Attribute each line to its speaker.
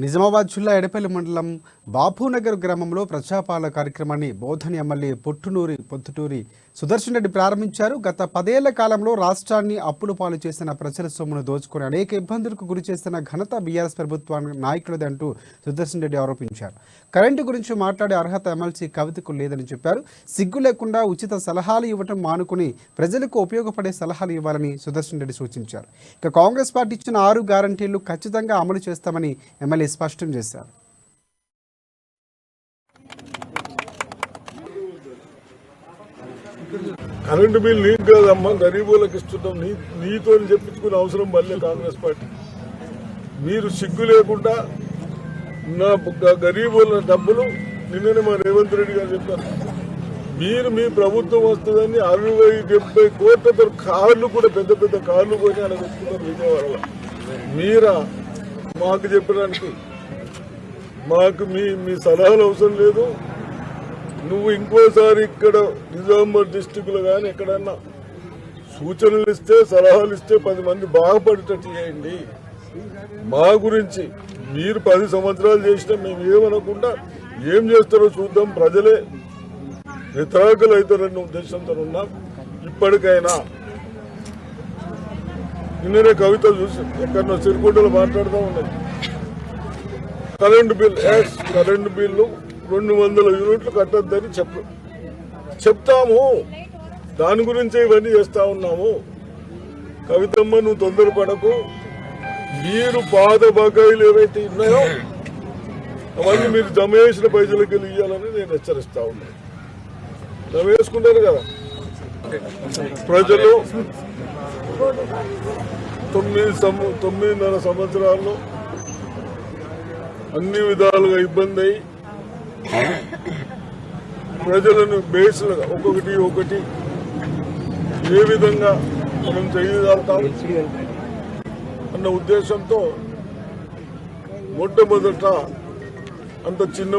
Speaker 1: నిజామాబాద్ జిల్లా ఎడపల్లి మండలం బాపూనగర్ గ్రామంలో ప్రజాపాలన కార్యక్రమాన్ని బోధని ఎమ్మెల్యే పొద్దుటూరి సుదర్శన్ రెడ్డి ప్రారంభించారు. గత 10 ఏళ్ల కాలంలో రాష్ట్రాన్ని అప్పుల పాలు చేసిన ప్రజల సొమ్మును దోచుకుని అనేక ఇబ్బందులకు గురి చేసిన ఘనత బీఆర్ఎస్ ప్రభుత్వానికి నాయకులది అంటూ సుదర్శన్ రెడ్డి ఆరోపించారు. కరెంటు గురించి మాట్లాడే అర్హత ఎమ్మెల్సీ కవితకు లేదని చెప్పారు. సిగ్గు లేకుండా ఉచిత సలహాలు ఇవ్వటం మానుకుని ప్రజలకు ఉపయోగపడే సలహాలు ఇవ్వాలని సుదర్శన్ రెడ్డి సూచించారు. ఇక కాంగ్రెస్ పార్టీ ఇచ్చిన 6 గ్యారంటీలు ఖచ్చితంగా అమలు చేస్తామని ఎమ్మెల్యే స్పష్టం చేశారు.
Speaker 2: కరెంటు బిల్ నీకు కాదమ్మా, గరీబులకు ఇస్తున్నాం, నీతో చెప్పించుకునే అవసరం మళ్ళీ కాంగ్రెస్ పార్టీ. మీరు సిగ్గు లేకుండా నా గరీబుల డబ్బులు నిన్ననే మా రేవంత్ రెడ్డి గారు చెప్పారు. మీరు మీ ప్రభుత్వం వస్తుందని 60-70 కోట్లతో కార్లు కూడా పెద్ద పెద్ద కార్లు కొని అలా పెట్టుకున్నారు విజయవాడలో. మీరా మాకు చెప్పడానికి? మాకు మీ సలహాలు అవసరం లేదు. నువ్వు ఇంకోసారి ఇక్కడ నిజామాబాద్ డిస్టిక్లో కానీ ఎక్కడన్నా సూచనలు ఇస్తే, సలహాలు ఇస్తే 10 మంది బాగుపడేటట్టు చేయండి. మా గురించి మీరు 10 సంవత్సరాలు చేసినా మేము ఏమనకుండా ఏం చేస్తారో చూద్దాం, ప్రజలే వ్యతిరేకులు అవుతారన్న ఉద్దేశంతో ఉన్నాం. ఇప్పటికైనా నిన్ననే కవిత చూసి ఎక్కడో సిరికొండలో మాట్లాడుతూ ఉన్నది. కరెంటు బిల్లు 200 యూనిట్లు కట్టద్దని చెప్తాము. దాని గురించే ఇవన్నీ చేస్తా ఉన్నాము. కవితమ్మ, నువ్వు తొందరపడకు. మీరు పాత బకాయిలు ఏవైతే ఉన్నాయో అవన్నీ మీరు జమ చేసిన పైసలకి ఇవ్వాలని నేను హెచ్చరిస్తా ఉన్నాను. జమ వేసుకుంటారు కదా ప్రజలు. 9.5 సంవత్సరాల్లో అన్ని విధాలుగా ఇబ్బంది అయి ప్రజలను బేస్లుగా ఒక్కొక్కటి ఏ విధంగా మనం చేయగలుగుతాం అన్న ఉద్దేశంతో మొట్టమొదట అంత చిన్న